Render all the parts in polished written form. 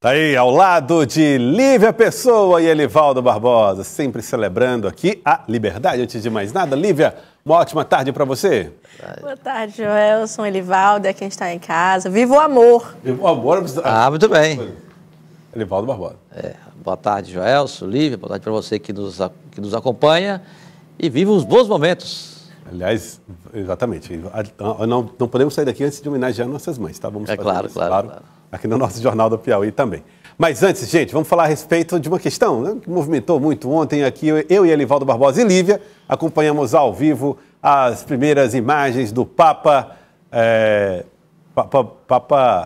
Tá aí, ao lado de Lívia Pessoa e Elivaldo Barbosa, sempre celebrando aqui a liberdade. Antes de mais nada, Lívia, uma ótima tarde para você. Boa tarde, Joelson, Elivaldo, é quem está em casa. Viva o amor! Viva o amor! Muito bem. Elivaldo Barbosa. Boa tarde, Joelson, Lívia, boa tarde para você que nos acompanha e viva os bons momentos. Aliás, exatamente, não podemos sair daqui antes de homenagear nossas mães, tá? Vamos fazer claro, isso, claro. Aqui no nosso Jornal do Piauí também. Mas antes, gente, vamos falar a respeito de uma questão, né, que movimentou muito ontem aqui. Eu e Elivaldo Barbosa e Lívia acompanhamos ao vivo as primeiras imagens do Papa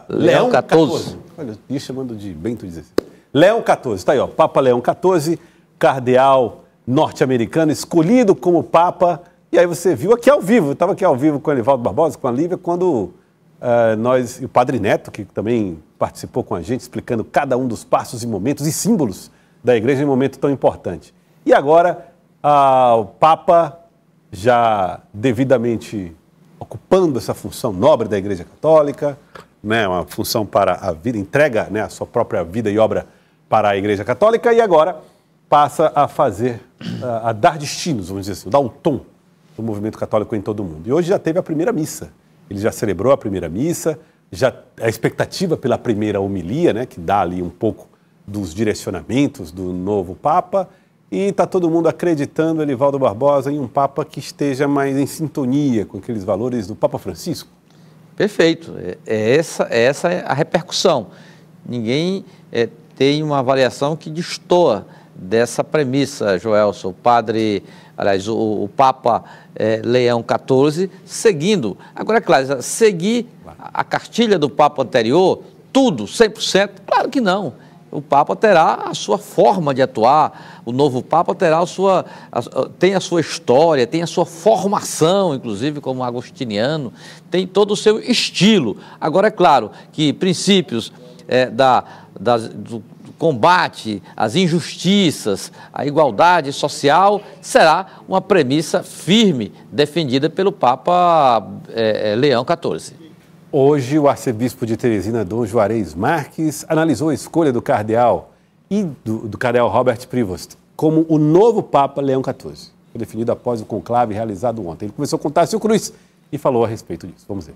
Leão XIV. Olha, ia chamando de Bento XVI. Leão XIV, está aí, ó, Papa Leão XIV, cardeal norte-americano, escolhido como Papa. E aí você viu aqui ao vivo, eu estava aqui ao vivo com o Elivaldo Barbosa, com a Lívia, quando e o Padre Neto, que também participou com a gente, explicando cada um dos passos e momentos e símbolos da igreja em um momento tão importante. E agora, o Papa, já devidamente ocupando essa função nobre da Igreja Católica, né, uma função para a vida, entrega, né, a sua própria vida e obra para a Igreja Católica, e agora passa a fazer, a dar destinos, vamos dizer assim, dar um tom do movimento católico em todo o mundo. E hoje já teve a primeira missa. Ele já celebrou a primeira missa, já a expectativa pela primeira homilia, né, que dá ali um pouco dos direcionamentos do novo Papa, e está todo mundo acreditando, Elivaldo Barbosa, em um Papa que esteja mais em sintonia com aqueles valores do Papa Francisco. Perfeito, essa é a repercussão. Ninguém tem uma avaliação que destoa dessa premissa, Joelson. O Papa Leão XIV, seguindo. Agora, é claro, seguir a cartilha do Papa anterior, tudo, 100%? Claro que não. O Papa terá a sua forma de atuar, o novo Papa terá tem a sua história, tem a sua formação, inclusive como agostiniano, tem todo o seu estilo. Agora, é claro que princípios do combate às injustiças, à igualdade social, será uma premissa firme defendida pelo Papa Leão XIV. Hoje, o arcebispo de Teresina, Dom Juarez Marques, analisou a escolha do cardeal e do cardeal Robert Prevost como o novo Papa Leão XIV. Foi definido após o conclave realizado ontem. Ele começou a contar seu cruz e falou a respeito disso. Vamos ver.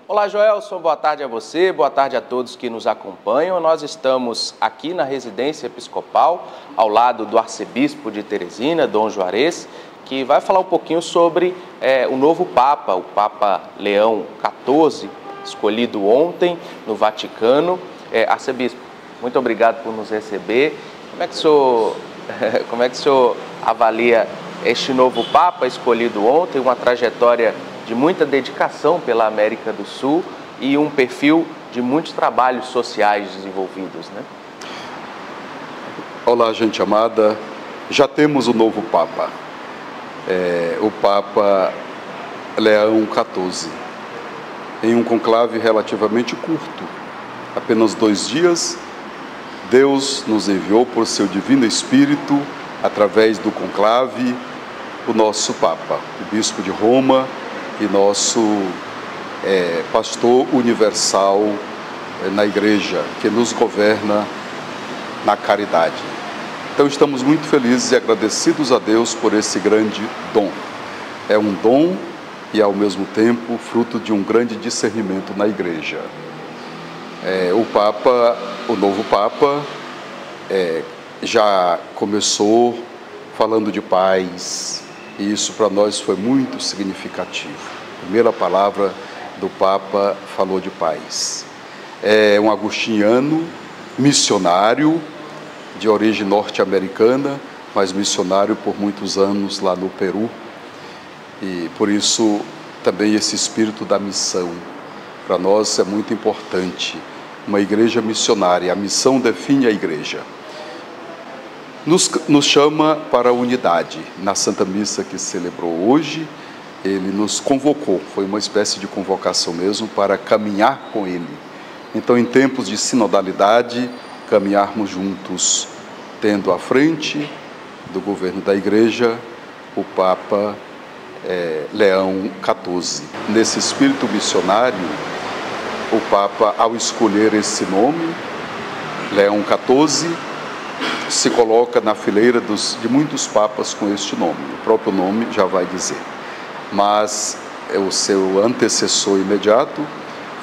Olá, Joelson, boa tarde a você, boa tarde a todos que nos acompanham. Nós estamos aqui na residência episcopal, ao lado do arcebispo de Teresina, Dom Juarez, que vai falar um pouquinho sobre o novo Papa, o Papa Leão XIV, escolhido ontem no Vaticano. Arcebispo, muito obrigado por nos receber. Como é que o senhor avalia este novo Papa escolhido ontem, uma trajetória de muita dedicação pela América do Sul e um perfil de muitos trabalhos sociais desenvolvidos, né? Olá, gente amada. Já temos o novo Papa, o Papa Leão XIV, em um conclave relativamente curto, apenas 2 dias. Deus nos enviou por seu divino Espírito, através do conclave, o nosso Papa, o Bispo de Roma, e nosso pastor universal na igreja, que nos governa na caridade. Então estamos muito felizes e agradecidos a Deus por esse grande dom. É um dom e ao mesmo tempo fruto de um grande discernimento na igreja. O novo Papa já começou falando de paz, e isso para nós foi muito significativo. A primeira palavra do Papa falou de paz. É um agostiniano, missionário, de origem norte-americana, mas missionário por muitos anos lá no Peru. E por isso também esse espírito da missão. Para nós é muito importante. Uma igreja missionária, a missão define a igreja. Nos chama para a unidade. Na Santa Missa que celebrou hoje, ele nos convocou, foi uma espécie de convocação mesmo para caminhar com ele. Então, em tempos de sinodalidade, caminharmos juntos, tendo à frente do governo da Igreja o Papa Leão XIV. Nesse espírito missionário, o Papa, ao escolher esse nome, Leão XIV, se coloca na fileira de muitos papas com este nome. O próprio nome já vai dizer. Mas o seu antecessor imediato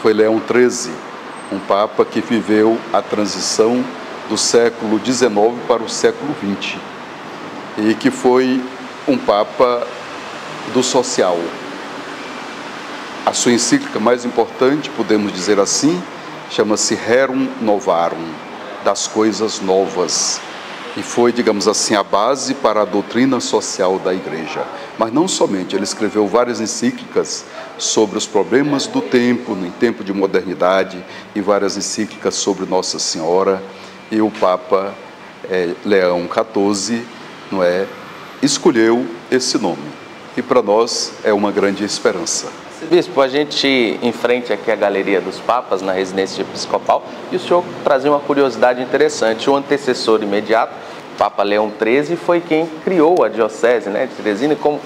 foi Leão XIII, um papa que viveu a transição do século XIX para o século XX e que foi um papa do social. A sua encíclica mais importante, podemos dizer assim, chama-se Rerum Novarum, das coisas novas, e foi, digamos assim, a base para a doutrina social da Igreja. Mas não somente, ele escreveu várias encíclicas sobre os problemas do tempo, em tempo de modernidade, e várias encíclicas sobre Nossa Senhora, e o Papa Leão XIV, não é, escolheu esse nome. E para nós é uma grande esperança. Bispo, a gente em frente aqui à Galeria dos Papas, na residência episcopal, e o senhor trazia uma curiosidade interessante. O antecessor imediato, Papa Leão XIII, foi quem criou a diocese, né, de Teresina. Como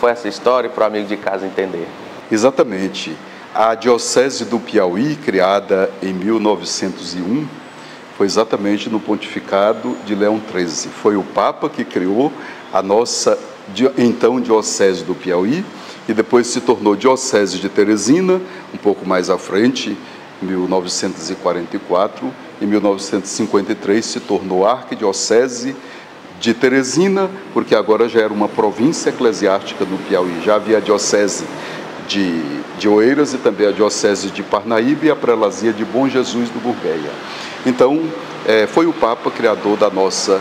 foi essa história para o amigo de casa entender? Exatamente. A diocese do Piauí, criada em 1901, foi exatamente no pontificado de Leão XIII. Foi o Papa que criou a nossa, então, diocese do Piauí, e depois se tornou diocese de Teresina, um pouco mais à frente, em 1944. Em 1953 se tornou arquidiocese de Teresina, porque agora já era uma província eclesiástica no Piauí. Já havia a diocese de Oeiras e também a diocese de Parnaíba e a prelazia de Bom Jesus do Gurgueia. Então, foi o Papa criador da nossa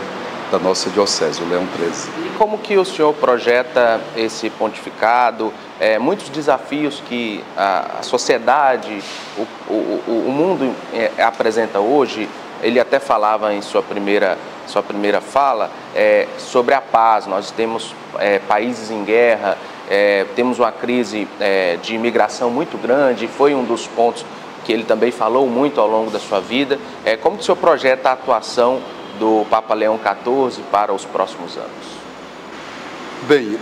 diocese, o Leão XIII. E como que o senhor projeta esse pontificado? Muitos desafios que a sociedade, o mundo apresenta hoje. Ele até falava em sua primeira fala sobre a paz. Nós temos países em guerra, temos uma crise de imigração muito grande. Foi um dos pontos que ele também falou muito ao longo da sua vida. Como que o senhor projeta a atuação do Papa Leão XIV para os próximos anos? Bem,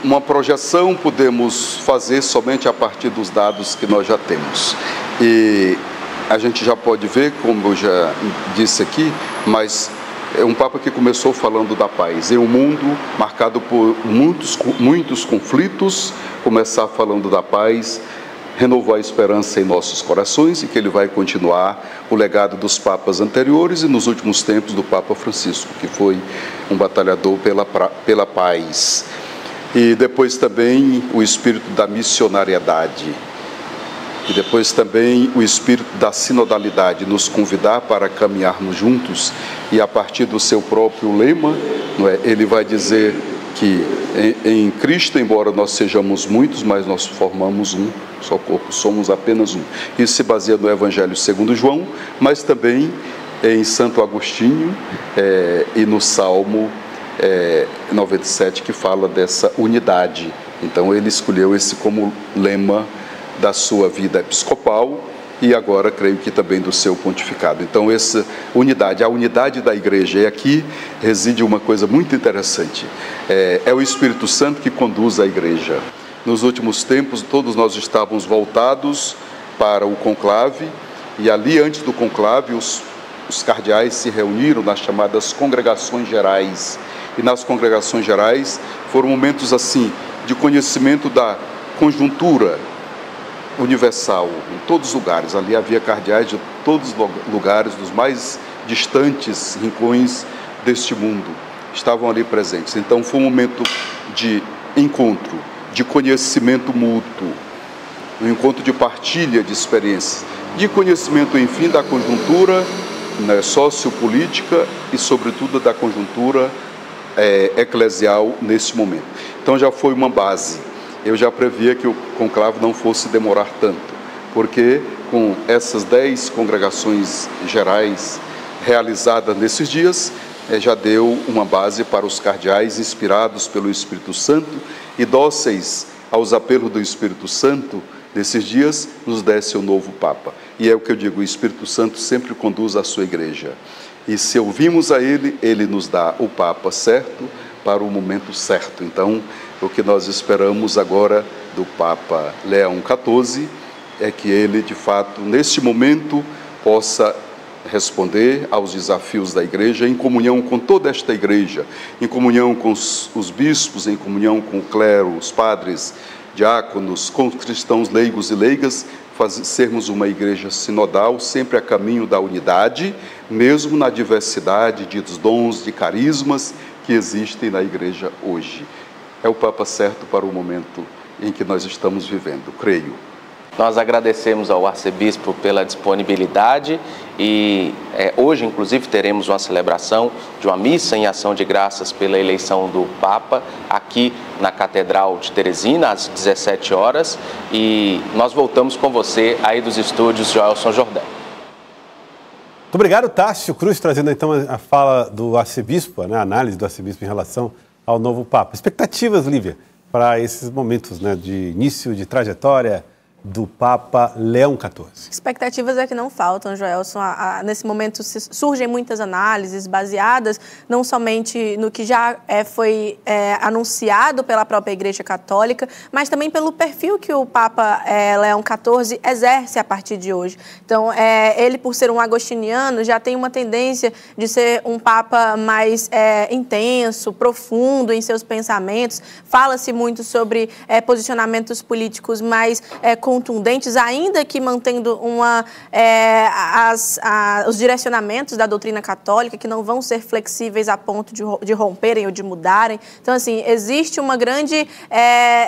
uma projeção podemos fazer somente a partir dos dados que nós já temos. E a gente já pode ver, como eu já disse aqui, mas é um Papa que começou falando da paz. Em um mundo marcado por muitos conflitos, começar falando da paz, renovou a esperança em nossos corações e que ele vai continuar o legado dos papas anteriores e nos últimos tempos do Papa Francisco, que foi um batalhador pela paz. E depois também o espírito da missionariedade. E depois também o espírito da sinodalidade, nos convidar para caminharmos juntos. E a partir do seu próprio lema, não é, ele vai dizer que em Cristo, embora nós sejamos muitos, mas nós formamos um só corpo, somos apenas um. Isso se baseia no Evangelho segundo João, mas também em Santo Agostinho e no Salmo 97, que fala dessa unidade. Então ele escolheu esse como lema da sua vida episcopal e agora creio que também do seu pontificado. Então essa unidade, a unidade da igreja, e aqui reside uma coisa muito interessante, é o Espírito Santo que conduz a igreja. Nos últimos tempos todos nós estávamos voltados para o conclave e ali antes do conclave os cardeais se reuniram nas chamadas congregações gerais, e nas congregações gerais foram momentos assim de conhecimento da conjuntura universal, em todos os lugares. Ali havia cardeais de todos os lugares, dos mais distantes rincões deste mundo, estavam ali presentes. Então foi um momento de encontro, de conhecimento mútuo, um encontro de partilha de experiências, de conhecimento, enfim, da conjuntura, né, sociopolítica e, sobretudo, da conjuntura eclesial nesse momento. Então já foi uma base. Eu já previa que o conclave não fosse demorar tanto, porque com essas 10 congregações gerais realizadas nesses dias, já deu uma base para os cardeais inspirados pelo Espírito Santo e dóceis aos apelos do Espírito Santo, nesses dias nos desse o novo Papa. E é o que eu digo, o Espírito Santo sempre conduz a sua igreja. E se ouvimos a Ele, Ele nos dá o Papa certo para o momento certo. Então, o que nós esperamos agora do Papa Leão XIV é que ele, de fato, neste momento, possa responder aos desafios da igreja, em comunhão com toda esta igreja, em comunhão com os bispos, em comunhão com o clero, os padres, diáconos, com os cristãos leigos e leigas, sermos uma igreja sinodal, sempre a caminho da unidade, mesmo na diversidade de dons, de carismas que existem na igreja hoje. É o Papa certo para o momento em que nós estamos vivendo, creio. Nós agradecemos ao arcebispo pela disponibilidade e hoje, inclusive, teremos uma celebração de uma missa em ação de graças pela eleição do Papa aqui na Catedral de Teresina, às 17 horas. E nós voltamos com você aí dos estúdios Joelson Jordão. Muito obrigado, Tássio Cruz, trazendo então a fala do arcebispo, né, a análise do arcebispo em relação ao novo Papa. Expectativas, Lívia, para esses momentos, né, de início de trajetória do Papa Leão XIV. Expectativas é que não faltam, Joelson. Nesse momento surgem muitas análises baseadas não somente no que já foi anunciado pela própria Igreja Católica, mas também pelo perfil que o Papa Leão XIV exerce a partir de hoje. Então, ele, por ser um agostiniano, já tem uma tendência de ser um Papa mais intenso, profundo em seus pensamentos. Fala-se muito sobre posicionamentos políticos mais contundentes, ainda que mantendo os direcionamentos da doutrina católica, que não vão ser flexíveis a ponto de romperem ou de mudarem. Então, assim, existe uma grande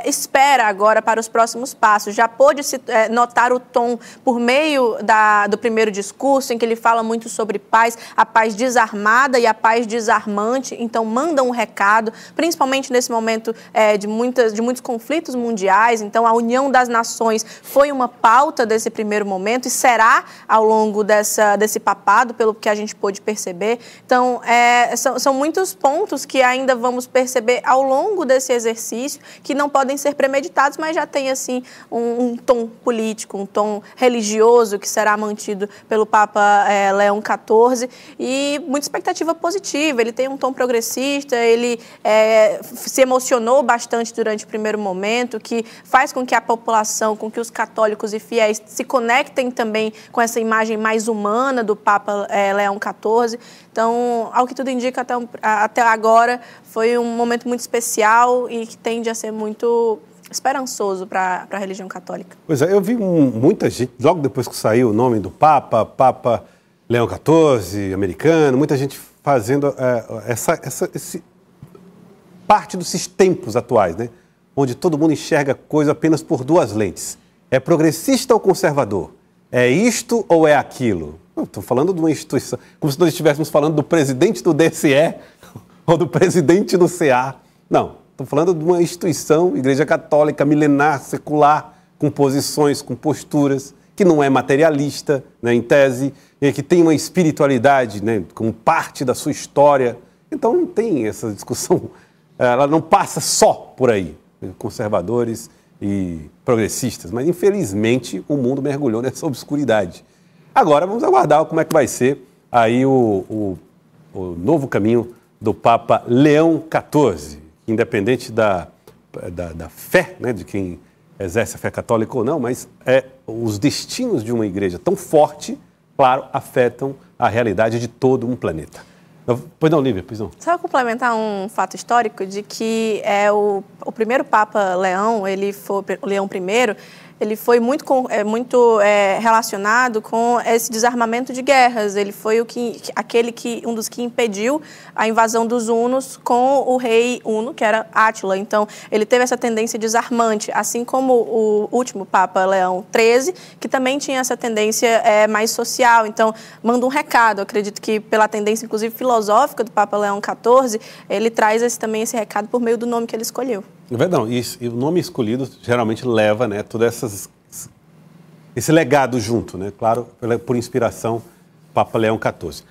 espera agora para os próximos passos. Já pôde-se notar o tom por meio do primeiro discurso, em que ele fala muito sobre paz, a paz desarmada e a paz desarmante. Então, manda um recado, principalmente nesse momento de muitos conflitos mundiais. Então, a união das nações foi uma pauta desse primeiro momento e será ao longo desse papado, pelo que a gente pôde perceber. Então, são muitos pontos que ainda vamos perceber ao longo desse exercício, que não podem ser premeditados, mas já tem, assim, um tom político, um tom religioso que será mantido pelo Papa Leão XIV e muita expectativa positiva. Ele tem um tom progressista, ele se emocionou bastante durante o primeiro momento, que faz com que a população, com que os católicos e fiéis se conectem também com essa imagem mais humana do Papa Leão XIV. Então, ao que tudo indica, até agora, foi um momento muito especial e que tende a ser muito esperançoso para a religião católica. Pois é, eu vi muita gente, logo depois que saiu o nome do Papa Leão XIV, americano, muita gente fazendo esse parte desses tempos atuais, né? Onde todo mundo enxerga coisa apenas por duas lentes. É progressista ou conservador? É isto ou é aquilo? Estou falando de uma instituição, como se nós estivéssemos falando do presidente do DCE ou do presidente do CA. Não, estou falando de uma instituição, Igreja Católica, milenar, secular, com posições, com posturas, que não é materialista, né, em tese, que tem uma espiritualidade, né, como parte da sua história. Então não tem essa discussão, ela não passa só por aí, conservadores e progressistas, mas infelizmente o mundo mergulhou nessa obscuridade. Agora vamos aguardar como é que vai ser aí o novo caminho do Papa Leão XIV, independente da fé, né, de quem exerce a fé católica ou não, mas os destinos de uma igreja tão forte, claro, afetam a realidade de todo um planeta. Pois não, Lívia, pois não. Só complementar um fato histórico de que o primeiro Papa Leão, o Leão I, ele foi muito relacionado com esse desarmamento de guerras. Ele foi um dos que impediu a invasão dos hunos com o rei huno, que era Átila. Então, ele teve essa tendência desarmante, assim como o último Papa Leão XIII, que também tinha essa tendência mais social. Então, manda um recado. Eu acredito que pela tendência, inclusive, filosófica do Papa Leão XIV, ele traz também esse recado por meio do nome que ele escolheu. Não, e o nome escolhido geralmente leva, né, todo esse legado junto, né? Claro, por inspiração, Papa Leão XIV.